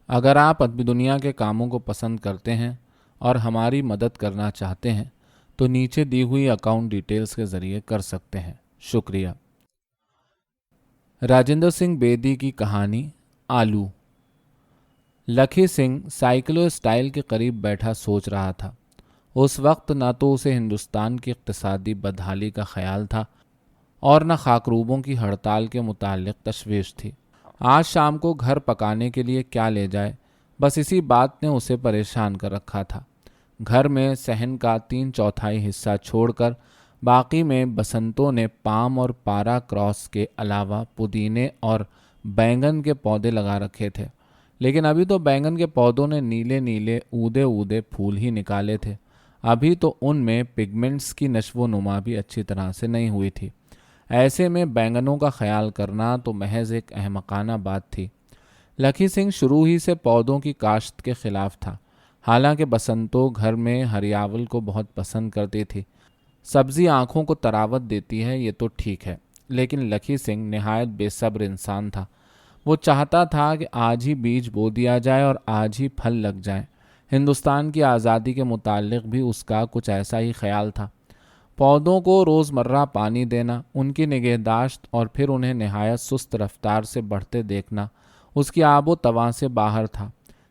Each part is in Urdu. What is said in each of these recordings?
اگر آپ ادبی دنیا کے کاموں کو پسند کرتے ہیں اور ہماری مدد کرنا چاہتے ہیں تو نیچے دی ہوئی اکاؤنٹ ڈیٹیلز کے ذریعے کر سکتے ہیں۔ شکریہ۔ راجندر سنگھ بیدی کی کہانی آلو۔ لکھی سنگھ سائیکلو اسٹائل کے قریب بیٹھا سوچ رہا تھا۔ اس وقت نہ تو اسے ہندوستان کی اقتصادی بدحالی کا خیال تھا اور نہ خاکروبوں کی ہڑتال کے متعلق تشویش تھی۔ آج شام کو گھر پکانے کے لیے کیا لے جائے، بس اسی بات نے اسے پریشان کر رکھا تھا۔ گھر میں صحن کا 3/4 حصہ چھوڑ کر باقی میں بسنتوں نے پام اور پارا کراس کے علاوہ پودینے اور بینگن کے پودے لگا رکھے تھے، لیکن ابھی تو بینگن کے پودوں نے نیلے نیلے اودے پھول ہی نکالے تھے۔ ابھی تو ان میں پگمنٹس کی نشو و نما بھی اچھی طرح سے نہیں ہوئی تھی۔ ایسے میں بینگنوں کا خیال کرنا تو محض ایک احمقانہ بات تھی۔ لکھی سنگھ شروع ہی سے پودوں کی کاشت کے خلاف تھا۔ حالانکہ بسنتو گھر میں ہریاول کو بہت پسند کرتی تھی۔ سبزی آنکھوں کو تراوت دیتی ہے، یہ تو ٹھیک ہے، لیکن لکھی سنگھ نہایت بے صبر انسان تھا۔ وہ چاہتا تھا کہ آج ہی بیج بو دیا جائے اور آج ہی پھل لگ جائیں۔ ہندوستان کی آزادی کے متعلق بھی اس کا کچھ ایسا ہی خیال تھا۔ پودوں کو روزمرہ پانی دینا، ان کی نگہداشت اور پھر انہیں نہایت سست رفتار سے بڑھتے دیکھنا اس کی آب و تواں سے باہر تھا۔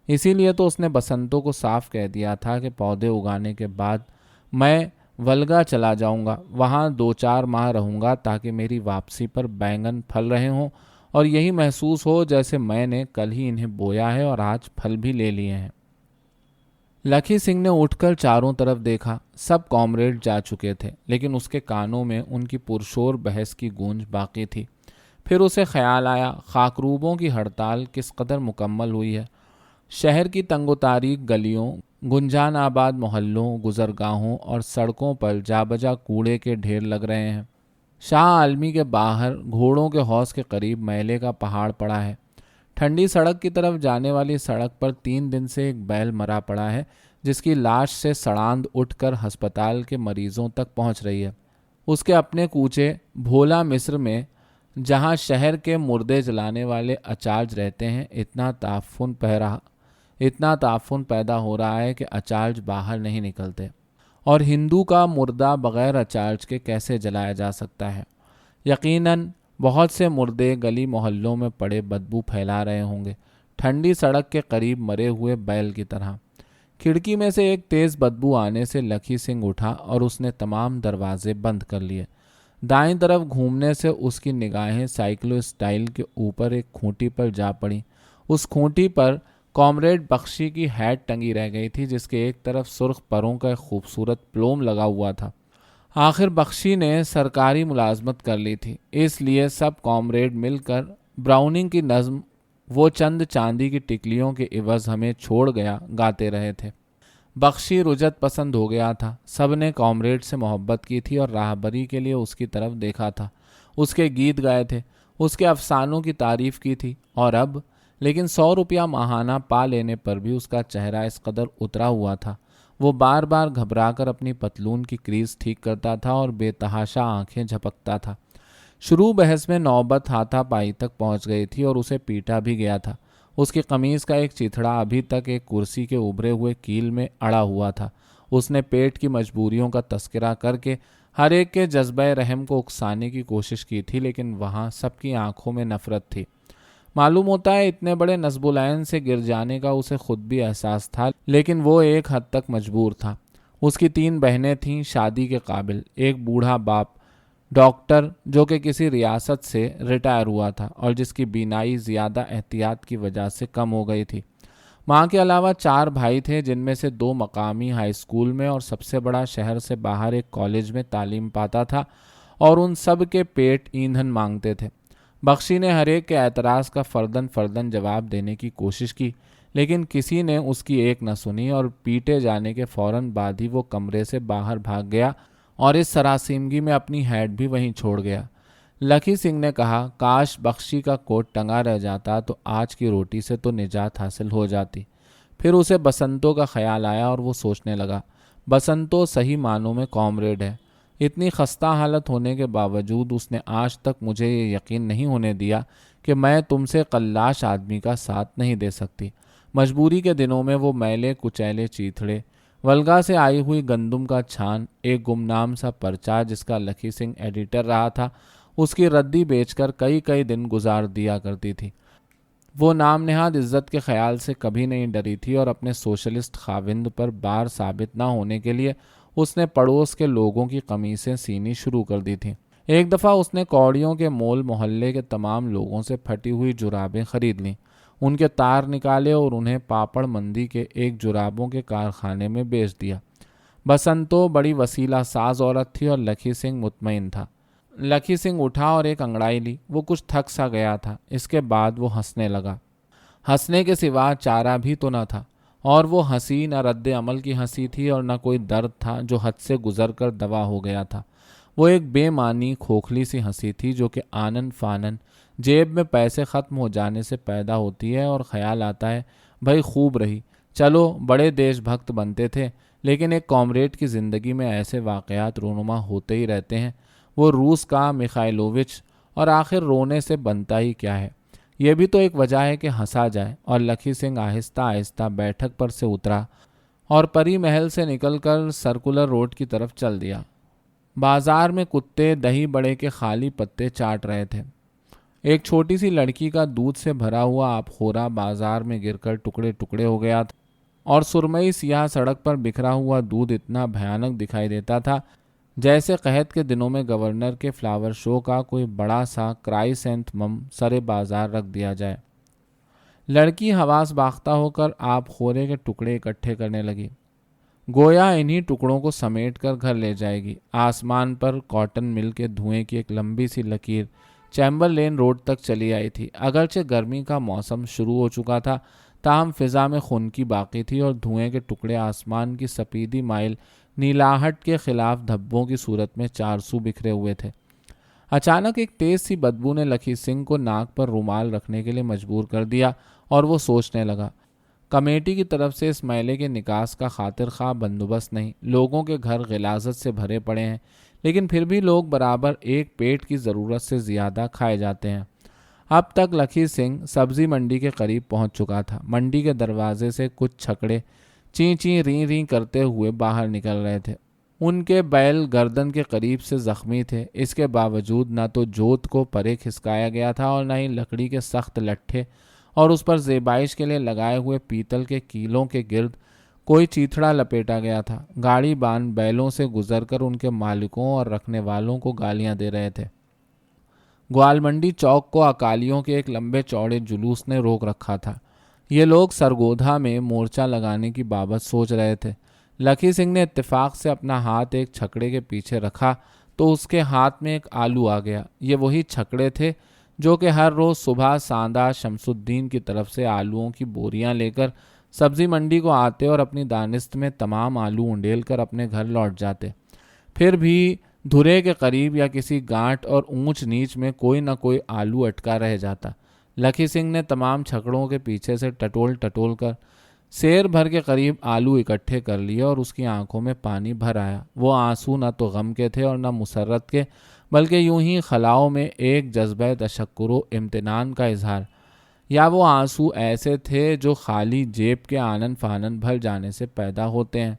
اسی لیے تو اس نے بسنتوں کو صاف کہہ دیا تھا کہ پودے اگانے کے بعد میں ولگا چلا جاؤں گا، وہاں 2-4 ماہ رہوں گا تاکہ میری واپسی پر بینگن پھل رہے ہوں اور یہی محسوس ہو جیسے میں نے کل ہی انہیں بویا ہے اور آج پھل بھی لے لیے ہیں۔ لکھی سنگھ نے اٹھ کر چاروں طرف دیکھا۔ سب کامریڈ جا چکے تھے، لیکن اس کے کانوں میں ان کی پرشور بحث کی گونج باقی تھی۔ پھر اسے خیال آیا، خاکروبوں کی ہڑتال کس قدر مکمل ہوئی ہے۔ شہر کی تنگ و تاریک گلیوں، گنجان آباد محلوں، گزرگاہوں اور سڑکوں پر جا بجا کوڑے کے ڈھیر لگ رہے ہیں۔ شاہ عالمی کے باہر گھوڑوں کے حوض کے قریب میلے کا پہاڑ پڑا ہے۔ ٹھنڈی سڑک کی طرف جانے والی سڑک پر 3 دن سے ایک بیل مرا پڑا ہے، جس کی لاش سے سڑاند اٹھ کر ہسپتال کے مریضوں تک پہنچ رہی ہے۔ اس کے اپنے کوچے بھولا مصر میں، جہاں شہر کے مردے جلانے والے اچارج رہتے ہیں، اتنا تعفن پیدا ہو رہا ہے کہ اچارج باہر نہیں نکلتے، اور ہندو کا مردہ بغیر اچارج کے کیسے جلایا جا سکتا ہے؟ یقیناً بہت سے مردے گلی محلوں میں پڑے بدبو پھیلا رہے ہوں گے، ٹھنڈی سڑک کے قریب مرے ہوئے بیل کی طرح۔ کھڑکی میں سے ایک تیز بدبو آنے سے لکھی سنگھ اٹھا اور اس نے تمام دروازے بند کر لیے۔ دائیں طرف گھومنے سے اس کی نگاہیں سائیکلو اسٹائل کے اوپر ایک کھونٹی پر جا پڑیں۔ اس کھونٹی پر کامریڈ بخشی کی ہیٹ ٹنگی رہ گئی تھی، جس کے ایک طرف سرخ پروں کا ایک خوبصورت پلوم لگا ہوا تھا۔ آخر بخشی نے سرکاری ملازمت کر لی تھی، اس لیے سب کامریڈ مل کر براؤننگ کی نظم وہ چند چاندی کی ٹکلیوں کے عوض ہمیں چھوڑ گیا گاتے رہے تھے۔ بخشی رجت پسند ہو گیا تھا۔ سب نے کامریڈ سے محبت کی تھی اور راہبری کے لیے اس کی طرف دیکھا تھا، اس کے گیت گائے تھے، اس کے افسانوں کی تعریف کی تھی، اور اب لیکن 100 روپیہ ماہانہ پا لینے پر بھی اس کا چہرہ اس قدر اترا ہوا تھا۔ وہ بار بار گھبرا کر اپنی پتلون کی کریز ٹھیک کرتا تھا اور بے تحاشا آنکھیں جھپکتا تھا۔ شروع بحث میں نوبت ہاتھا پائی تک پہنچ گئی تھی اور اسے پیٹا بھی گیا تھا۔ اس کی قمیض کا ایک چتھڑا ابھی تک ایک کرسی کے ابھرے ہوئے کیل میں اڑا ہوا تھا۔ اس نے پیٹ کی مجبوریوں کا تذکرہ کر کے ہر ایک کے جذبہ رحم کو اکسانے کی کوشش کی تھی، لیکن وہاں سب کی آنکھوں میں نفرت تھی۔ معلوم ہوتا ہے اتنے بڑے نصب العین سے گر جانے کا اسے خود بھی احساس تھا، لیکن وہ ایک حد تک مجبور تھا۔ اس کی 3 بہنیں تھیں شادی کے قابل، ایک بوڑھا باپ ڈاکٹر جو کہ کسی ریاست سے ریٹائر ہوا تھا اور جس کی بینائی زیادہ احتیاط کی وجہ سے کم ہو گئی تھی۔ ماں کے علاوہ 4 بھائی تھے، جن میں سے 2 مقامی ہائی اسکول میں اور سب سے بڑا شہر سے باہر ایک کالج میں تعلیم پاتا تھا، اور ان سب کے پیٹ ایندھن مانگتے تھے۔ بخشی نے ہر ایک کے اعتراض کا فرداً جواب دینے کی کوشش کی، لیکن کسی نے اس کی ایک نہ سنی اور پیٹے جانے کے فوراً بعد ہی وہ کمرے سے باہر بھاگ گیا اور اس سراسیمگی میں اپنی ہیٹ بھی وہیں چھوڑ گیا۔ لکھی سنگھ نے کہا، کاش بخشی کا کوٹ ٹنگا رہ جاتا تو آج کی روٹی سے تو نجات حاصل ہو جاتی۔ پھر اسے بسنتو کا خیال آیا اور وہ سوچنے لگا، بسنتو صحیح معنوں میں کامریڈ ہے۔ اتنی خستہ حالت ہونے کے باوجود اس نے آج تک مجھے یہ یقین نہیں ہونے دیا کہ میں تم سے قلاش آدمی کا ساتھ نہیں دے سکتی۔ مجبوری کے دنوں میں وہ میلے کچیلے چیتھڑے، ولگا سے آئی ہوئی گندم کا چھان، ایک گمنام سا پرچہ جس کا لکھی سنگھ ایڈیٹر رہا تھا، اس کی ردی بیچ کر کئی دن گزار دیا کرتی تھی۔ وہ نام نہاد عزت کے خیال سے کبھی نہیں ڈری تھی اور اپنے سوشلسٹ خاوند پر بار ثابت نہ ہونے کے لیے اس نے پڑوس کے لوگوں کی قمیصیں سینی شروع کر دی تھیں۔ ایک دفعہ اس نے کوڑیوں کے مول محلے کے تمام لوگوں سے پھٹی ہوئی جرابیں خرید لیں، ان کے تار نکالے اور انہیں پاپڑ مندی کے ایک جرابوں کے کارخانے میں بیچ دیا۔ بسنتو بڑی وسیلہ ساز عورت تھی اور لکھی سنگھ مطمئن تھا۔ لکھی سنگھ اٹھا اور ایک انگڑائی لی۔ وہ کچھ تھک سا گیا تھا۔ اس کے بعد وہ ہنسنے لگا۔ ہنسنے کے سوا چارہ بھی تو نہ تھا، اور وہ ہنسی نہ رد عمل کی ہنسی تھی اور نہ کوئی درد تھا جو حد سے گزر کر دوا ہو گیا تھا۔ وہ ایک بے معنی کھوکھلی سی ہنسی تھی جو کہ آنن فانن جیب میں پیسے ختم ہو جانے سے پیدا ہوتی ہے اور خیال آتا ہے بھائی خوب رہی، چلو بڑے دیش بھکت بنتے تھے، لیکن ایک کامریڈ کی زندگی میں ایسے واقعات رونما ہوتے ہی رہتے ہیں۔ وہ روس کا میخائیلووچ، اور آخر رونے سے بنتا ہی کیا ہے؟ یہ بھی تو ایک وجہ ہے کہ ہنسا جائے۔ اور لکھی سنگھ آہستہ آہستہ بیٹھک پر سے اترا اور پری محل سے نکل کر سرکولر روڈ کی طرف چل دیا۔ بازار میں کتے دہی بڑے کے خالی پتے چاٹ رہے تھے۔ ایک چھوٹی سی لڑکی کا دودھ سے بھرا ہوا آب خورا بازار میں گر کر ٹکڑے ٹکڑے ہو گیا تھا، اور سرمئی سیاہ سڑک پر بکھرا ہوا دودھ اتنا بھیانک دکھائی دیتا تھا جیسے قحط کے دنوں میں گورنر کے فلاور شو کا کوئی بڑا سا کرائسینتھمم سرے بازار رکھ دیا جائے۔ لڑکی حواس باختہ ہو کر آب خورے کے ٹکڑے اکٹھے کرنے لگی، گویا انہی ٹکڑوں کو سمیٹ کر گھر لے جائے گی۔ آسمان پر کاٹن مل کے دھوئیں کی ایک لمبی سی لکیر چیمبر لین روڈ تک چلی آئی تھی۔ اگرچہ گرمی کا موسم شروع ہو چکا تھا، تاہم فضا میں خنکی باقی تھی اور دھوئیں کے ٹکڑے آسمان کی سپیدی مائل نیلاہٹ کے خلاف دھبوں کی صورت میں چار سو بکھرے ہوئے تھے۔ اچانک ایک تیز سی بدبو نے لکھی سنگھ کو ناک پر رومال رکھنے کے لیے مجبور کر دیا اور وہ سوچنے لگا، کمیٹی کی طرف سے اس میلے کے نکاس کا خاطر خواہ بندوبست نہیں، لوگوں کے گھر غلاظت سے بھرے پڑے ہیں، لیکن پھر بھی لوگ برابر ایک پیٹ کی ضرورت سے زیادہ کھائے جاتے ہیں۔ اب تک لکھی سنگھ سبزی منڈی کے قریب پہنچ چکا تھا۔ منڈی کے دروازے سے کچھ چھکڑے چیں چیں ریں ریں کرتے ہوئے باہر نکل رہے تھے۔ ان کے بیل گردن کے قریب سے زخمی تھے، اس کے باوجود نہ تو جوت کو پرے کھسکایا گیا تھا اور نہ ہی لکڑی کے سخت لٹھے اور اس پر زیبائش کے لیے لگائے ہوئے پیتل کے کیلوں کے گرد کوئی چیتھڑا لپیٹا گیا تھا۔ گاڑی بان بیلوں سے گزر کر ان کے مالکوں اور رکھنے والوں کو گالیاں دے رہے تھے۔ گوال منڈی چوک کو اکالیوں کے ایک لمبے چوڑے جلوس نے روک رکھا تھا۔ یہ لوگ سرگودھا میں مورچہ لگانے کی بابت سوچ رہے تھے۔ لکھی سنگھ نے اتفاق سے اپنا ہاتھ ایک چھکڑے کے پیچھے رکھا تو اس کے ہاتھ میں ایک آلو آ گیا۔ یہ وہی چھکڑے تھے جو کہ ہر روز صبح ساندہ شمس الدین کی طرف سے آلوؤں کی بوریاں لے کر سبزی منڈی کو آتے اور اپنی دانست میں تمام آلو انڈیل کر اپنے گھر لوٹ جاتے۔ پھر بھی دھرے کے قریب یا کسی گانٹ اور اونچ نیچ میں کوئی نہ کوئی آلو اٹکا رہ جاتا۔ لکھی سنگھ نے تمام چھکڑوں کے پیچھے سے ٹٹول ٹٹول کر سیر بھر کے قریب آلو اکٹھے کر لیے اور اس کی آنکھوں میں پانی بھر آیا۔ وہ آنسو نہ تو غم کے تھے اور نہ مسرت کے، بلکہ یوں ہی خلاؤں میں ایک جذبہ تشکر و امتنان کا اظہار، یا وہ آنسو ایسے تھے جو خالی جیب کے آنن فانن بھر جانے سے پیدا ہوتے ہیں۔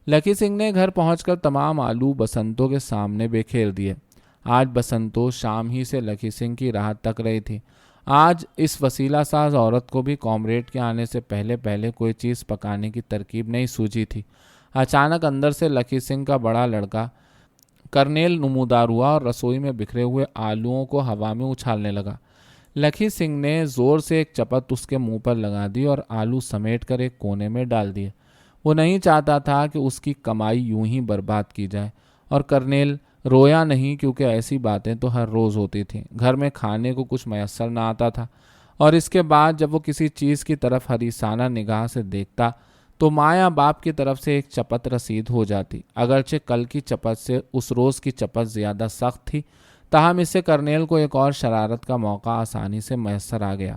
لکھی سنگھ نے گھر پہنچ کر تمام آلو بسنتو کے سامنے بکھیر دیے۔ آج بسنتو شام ہی سے لکھی سنگھ کی راہ تک رہی تھی۔ آج اس وسیلہ ساز عورت کو بھی کامریڈ کے آنے سے پہلے پہلے کوئی چیز پکانے کی ترکیب نہیں سوجی تھی۔ اچانک اندر سے لکھی سنگھ کا بڑا لڑکا کرنیل نمودار ہوا اور رسوئی میں بکھرے ہوئے آلوؤں کو ہوا میں اچھالنے لگا۔ لکھی سنگھ نے زور سے ایک چپت اس کے منہ پر لگا دی اور آلو سمیٹ کر ایک کونے میں ڈال دیے۔ وہ نہیں چاہتا تھا کہ اس کی کمائی یوں ہی برباد کی جائے، اور کرنیل رویا نہیں کیونکہ ایسی باتیں تو ہر روز ہوتی تھیں۔ گھر میں کھانے کو کچھ میسر نہ آتا تھا، اور اس کے بعد جب وہ کسی چیز کی طرف حریصانہ نگاہ سے دیکھتا تو ماں یا باپ کی طرف سے ایک چپت رسید ہو جاتی۔ اگرچہ کل کی چپت سے اس روز کی چپت زیادہ سخت تھی، تاہم اس سے کرنیل کو ایک اور شرارت کا موقع آسانی سے میسر آ گیا۔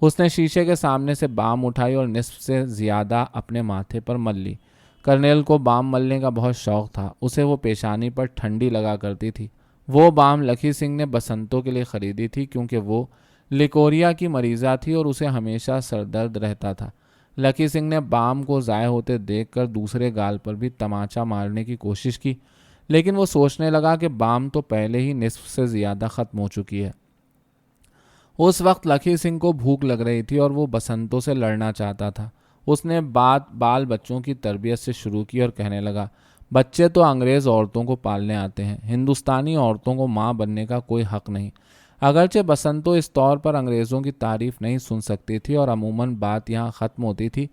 اس نے شیشے کے سامنے سے بام اٹھائی اور نصف سے زیادہ اپنے ماتھے پر مل لی۔ کرنیل کو بام ملنے کا بہت شوق تھا، اسے وہ پیشانی پر ٹھنڈی لگا کرتی تھی۔ وہ بام لکھی سنگھ نے بسنتو کے لیے خریدی تھی کیونکہ وہ لیکوریا کی مریضہ تھی اور اسے ہمیشہ سر درد رہتا تھا۔ لکی سنگھ نے بام کو ضائع ہوتے دیکھ کر دوسرے گال پر بھی تماچا مارنے کی کوشش کی، لیکن وہ سوچنے لگا کہ بام تو پہلے ہی نصف سے زیادہ ختم ہو چکی ہے۔ اس وقت لکی سنگھ کو بھوک لگ رہی تھی اور وہ بسنتوں سے لڑنا چاہتا تھا۔ اس نے بات بال بچوں کی تربیت سے شروع کی اور کہنے لگا، بچے تو انگریز عورتوں کو پالنے آتے ہیں، ہندوستانی عورتوں کو ماں بننے کا کوئی حق نہیں۔ اگرچہ بسنتو اس طور پر انگریزوں کی تعریف نہیں سن سکتی تھی اور عموماً بات یہاں ختم ہوتی تھی۔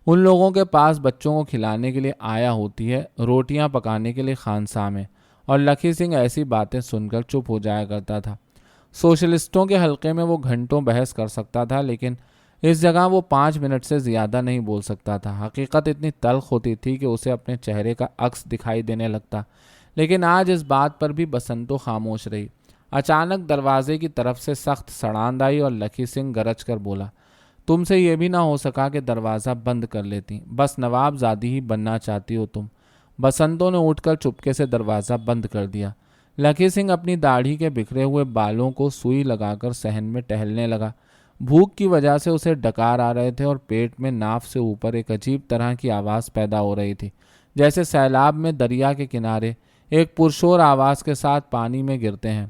ان لوگوں کے پاس بچوں کو کھلانے کے لیے آیا ہوتی ہے، روٹیاں پکانے کے لیے خانسا میں، اور لکی سنگھ ایسی باتیں سن کر چپ ہو جایا کرتا تھا۔ سوشلسٹوں کے حلقے میں وہ گھنٹوں بحث کر سکتا تھا، لیکن اس جگہ وہ 5 منٹ سے زیادہ نہیں بول سکتا تھا۔ حقیقت اتنی تلخ ہوتی تھی کہ اسے اپنے چہرے کا عکس دکھائی دینے لگتا، لیکن آج اس بات پر بھی بسنتو خاموش رہی۔ اچانک دروازے کی طرف سے سخت سڑاند آئی اور لکی سنگھ گرج کر بولا، تم سے یہ بھی نہ ہو سکا کہ دروازہ بند کر لیتی، بس نواب زادی ہی بننا چاہتی ہو تم۔ بسنتو نے اٹھ کر چپکے سے دروازہ بند کر دیا۔ لکی سنگھ اپنی داڑھی کے بکھرے ہوئے بالوں کو سوئی لگا کر صحن میں ٹہلنے لگا۔ بھوک کی وجہ سے اسے ڈکار آ رہے تھے اور پیٹ میں ناف سے اوپر ایک عجیب طرح کی آواز پیدا ہو رہی تھی، جیسے سیلاب میں دریا کے کنارے ایک پرشور آواز کے ساتھ پانی میں گرتے ہیں۔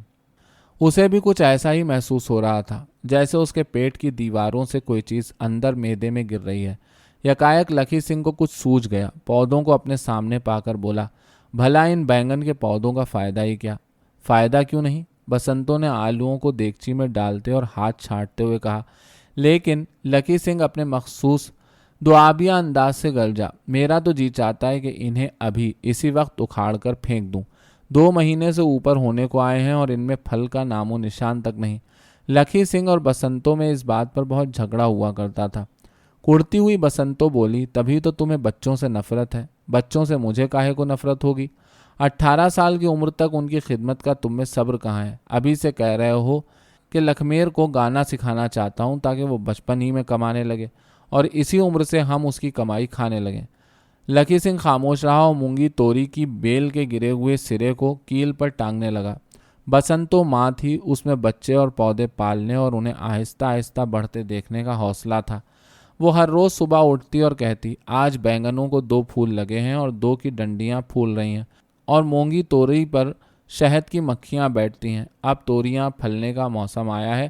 اسے بھی کچھ ایسا ہی محسوس ہو رہا تھا، جیسے اس کے پیٹ کی دیواروں سے کوئی چیز اندر معدے میں گر رہی ہے۔ یکایک لکی سنگھ کو کچھ سوجھ گیا، پودوں کو اپنے سامنے پا کر بولا، بھلا ان بینگن کے پودوں کا فائدہ ہی کیا؟ فائدہ کیوں نہیں؟ بسنتو نے آلوؤں کو دیگچی میں ڈالتے اور ہاتھ چھانٹتے ہوئے کہا، لیکن لکی سنگھ اپنے مخصوص دعابیہ انداز سے گرجا، میرا تو جی چاہتا ہے کہ انہیں ابھی اسی وقت اکھاڑ کر پھینک دوں۔ 2 مہینے سے اوپر ہونے کو آئے ہیں اور ان میں پھل کا نام و نشان تک نہیں۔ لکی سنگھ اور بسنتو میں اس بات پر بہت جھگڑا ہوا کرتا تھا۔ کڑتی ہوئی بسنتو بولی، تبھی تو تمہیں بچوں سے نفرت ہے۔ بچوں سے مجھے کاہے کو نفرت ہوگی؟ 18 سال کی عمر تک ان کی خدمت کا تم میں صبر کہاں ہے؟ ابھی سے کہہ رہے ہو کہ لکھمیر کو گانا سکھانا چاہتا ہوں تاکہ وہ بچپن ہی میں کمانے لگے اور اسی عمر سے ہم اس کی کمائی کھانے لگیں۔ لکی سنگھ خاموش رہا اور مونگی توری کی بیل کے گرے ہوئے سرے کو کیل پر ٹانگنے لگا۔ بسنتو ماں تھی، اس میں بچے اور پودے پالنے اور انہیں آہستہ آہستہ بڑھتے دیکھنے کا حوصلہ تھا۔ وہ ہر روز صبح اٹھتی اور کہتی، آج بینگنوں کو 2 پھول لگے ہیں اور 2 کی ڈنڈیاں پھول رہی ہیں اور مونگی توری پر شہد کی مکھیاں بیٹھتی ہیں۔ اب توریاں پھلنے کا موسم آیا ہے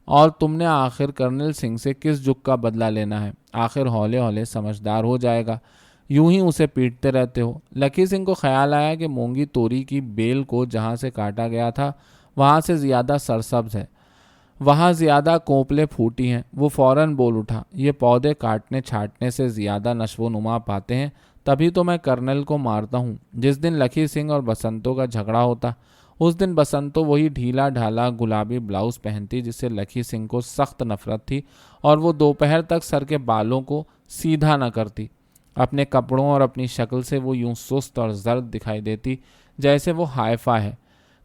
اور تم نے آخر کرنل سنگھ سے کس جھک کا بدلہ لینا ہے؟ آخر ہولے ہولے سمجھدار ہو جائے گا، یوں ہی اسے پیٹتے رہتے ہو۔ لکی سنگھ کو خیال آیا کہ مونگی توری کی بیل کو جہاں سے کاٹا گیا تھا وہاں سے زیادہ سرسبز ہے، وہاں زیادہ کونپلیں پھوٹی ہیں۔ وہ فوراً بول اٹھا، یہ پودے کاٹنے چھاٹنے سے زیادہ نشو و نما پاتے ہیں، تبھی تو میں کرنل کو مارتا ہوں۔ جس دن لکی سنگھ اور بسنتو کا جھگڑا ہوتا، اس دن بسنتو وہی ڈھیلا ڈھالا گلابی بلاؤز پہنتی جس سے لکی سنگھ کو سخت نفرت تھی، اور وہ دوپہر تک سر کے بالوں کو سیدھا نہ کرتی۔ اپنے کپڑوں اور اپنی شکل سے وہ یوں سست اور زرد دکھائی دیتی جیسے وہ ہائفہ ہے۔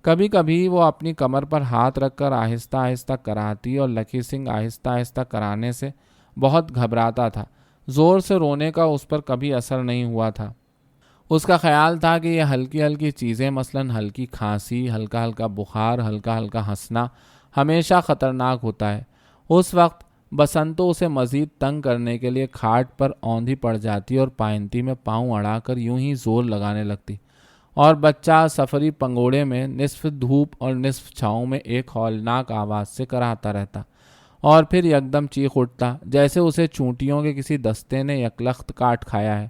کبھی کبھی وہ اپنی کمر پر ہاتھ رکھ کر آہستہ آہستہ کراتی اور لکی سنگھ آہستہ آہستہ کرانے سے بہت گھبراتا تھا۔ زور سے رونے کا اس پر کبھی اثر نہیں ہوا تھا۔ اس کا خیال تھا کہ یہ ہلکی ہلکی چیزیں، مثلاً ہلکی کھانسی، ہلکا ہلکا بخار، ہلکا ہلکا ہنسنا، ہمیشہ خطرناک ہوتا ہے۔ اس وقت بسنتو اسے مزید تنگ کرنے کے لیے کھاٹ پر اوندھی پڑ جاتی اور پائنتی میں پاؤں اڑا کر یوں ہی زور لگانے لگتی، اور بچہ سفری پنگوڑے میں نصف دھوپ اور نصف چھاؤں میں ایک ہولناک آواز سے کراتا رہتا، اور پھر یکدم چیخ اٹھتا جیسے اسے چونٹیوں کے کسی دستے نے یکلخت کاٹ کھایا ہے۔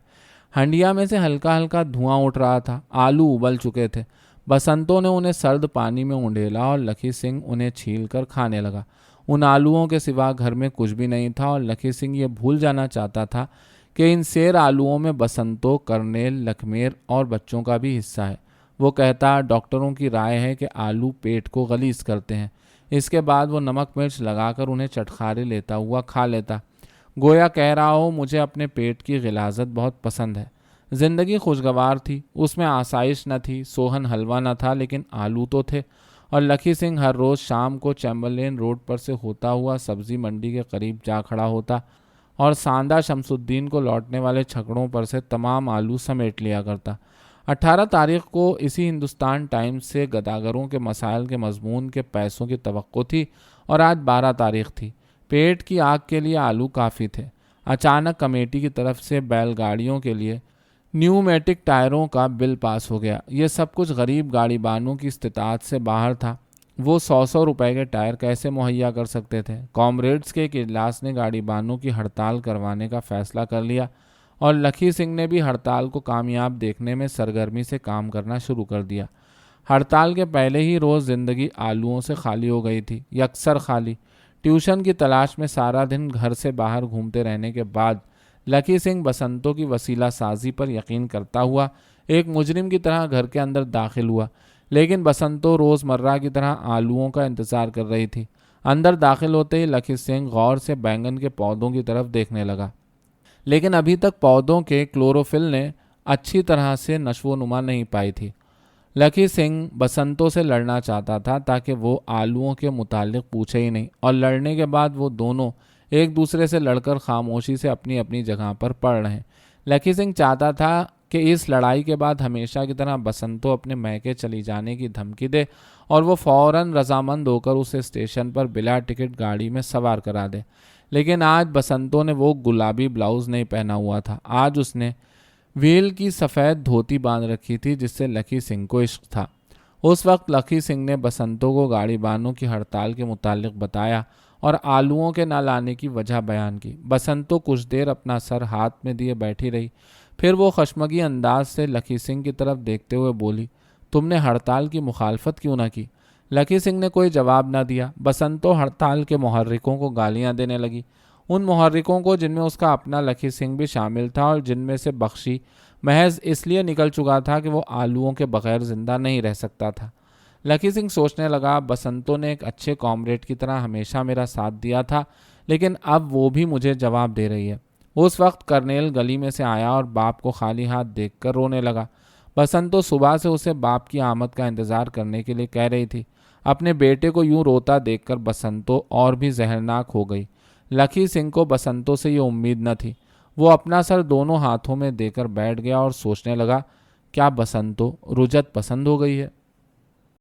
ہنڈیا میں سے ہلکا ہلکا دھواں اٹھ رہا تھا، آلو ابل چکے تھے۔ بسنتو نے انہیں سرد پانی میں اونڈیلا اور لکی سنگھ انہیں چھیل کر کھانے لگا۔ ان آلوؤں کے سوا گھر میں کچھ بھی نہیں تھا اور لکی سنگھ یہ بھول جانا چاہتا تھا کہ ان سیر آلوؤں میں بسنتو، کرنیل، لکھمیر اور بچوں کا بھی حصہ ہے۔ وہ کہتا، ڈاکٹروں کی رائے ہے کہ آلو پیٹ کو غلیظ کرتے ہیں۔ اس کے بعد وہ نمک مرچ لگا کر انہیں چٹخارے لیتا ہوا کھا لیتا، گویا کہہ رہا ہو، مجھے اپنے پیٹ کی غلاظت بہت پسند ہے۔ زندگی خوشگوار تھی، اس میں آسائش نہ تھی، سوہن حلوہ نہ تھا، لیکن آلو تو تھے۔ اور لکی سنگھ ہر روز شام کو چیمبرلین روڈ پر سے ہوتا ہوا سبزی منڈی کے قریب جا کھڑا ہوتا اور ساندہ شمس الدین کو لوٹنے والے چھکڑوں پر سے تمام آلو سمیٹ لیا کرتا۔ 18 تاریخ کو اسی ہندوستان ٹائمز سے گداگروں کے مسائل کے مضمون کے پیسوں کی توقع تھی اور آج 12 تاریخ تھی۔ پیٹ کی آگ کے لیے آلو کافی تھے۔ اچانک کمیٹی کی طرف سے بیل گاڑیوں کے لیے نیومیٹک ٹائروں کا بل پاس ہو گیا۔ یہ سب کچھ غریب گاڑی بانوں کی استطاعت سے باہر تھا۔ وہ 100 روپے کے ٹائر کیسے مہیا کر سکتے تھے؟ کامریڈز کے ایک اجلاس نے گاڑی بانوں کی ہڑتال کروانے کا فیصلہ کر لیا اور لکھی سنگھ نے بھی ہڑتال کو کامیاب دیکھنے میں سرگرمی سے کام کرنا شروع کر دیا۔ ہڑتال کے پہلے ہی روز زندگی آلوؤں سے خالی ہو گئی تھی، یکسر خالی۔ ٹیوشن کی تلاش میں سارا دن گھر سے باہر گھومتے رہنے کے بعد لکی سنگھ بسنتوں کی وسیلہ سازی پر یقین کرتا ہوا ایک مجرم کی طرح گھر کے اندر داخل ہوا، لیکن بسنتوں روز مرہ کی طرح آلوؤں کا انتظار کر رہی تھی۔ اندر داخل ہوتے ہی لکی سنگھ غور سے بینگن کے پودوں کی طرف دیکھنے لگا، لیکن ابھی تک پودوں کے کلوروفل نے اچھی طرح سے نشو و نما نہیں پائی تھی۔ لکی سنگھ بسنتوں سے لڑنا چاہتا تھا تاکہ وہ آلوؤں کے متعلق پوچھے ہی نہیں، اور لڑنے کے بعد وہ دونوں ایک دوسرے سے لڑ کر خاموشی سے اپنی اپنی جگہ پر پڑ رہے۔ لکی سنگھ چاہتا تھا کہ اس لڑائی کے بعد ہمیشہ کی طرح بسنتوں اپنے میکے چلی جانے کی دھمکی دے اور وہ فوراً رضامند ہو کر اسے اسٹیشن پر بلا ٹکٹ گاڑی میں سوار کرا دے، لیکن آج بسنتوں نے وہ گلابی بلاؤز نہیں پہنا ہوا تھا۔ آج اس نے ویل کی سفید دھوتی باندھ رکھی تھی جس سے لکی سنگھ کو عشق تھا۔ اس وقت لکی سنگھ نے بسنتوں کو گاڑی بانوں کی ہڑتال کے متعلق بتایا اور آلوؤں کے نہ لانے کی وجہ بیان کی۔ بسنتوں کچھ دیر اپنا سر ہاتھ میں دیے بیٹھی رہی، پھر وہ خشمگی انداز سے لکی سنگھ کی طرف دیکھتے ہوئے بولی، تم نے ہڑتال کی مخالفت کیوں نہ کی؟ لکی سنگھ نے کوئی جواب نہ دیا۔ بسنتوں ہڑتال کے محرکوں کو گالیاں دینے لگی، ان محرکوں کو جن میں اس کا اپنا لکی سنگھ بھی شامل تھا اور جن میں سے بخشی محض اس لیے نکل چکا تھا کہ وہ آلوؤں کے بغیر زندہ نہیں رہ سکتا تھا۔ لکی سنگھ سوچنے لگا، بسنتوں نے ایک اچھے کامریڈ کی طرح ہمیشہ میرا ساتھ دیا تھا، لیکن اب وہ بھی مجھے جواب دے رہی ہے۔ اس وقت کرنیل گلی میں سے آیا اور باپ کو خالی ہاتھ دیکھ کر رونے لگا۔ بسنتوں صبح سے اسے باپ کی آمد کا انتظار کرنے کے لیے کہہ رہی تھی۔ اپنے بیٹے کو یوں روتا دیکھ کر بسنتوں اور بھی زہرناک ہو گئی۔ لکی سنگھ کو بسنتوں سے یہ امید نہ تھی۔ وہ اپنا سر دونوں ہاتھوں میں دے کر بیٹھ گیا اور سوچنے لگا، کیا بسنتوں رجت پسند ہو گئی ہے؟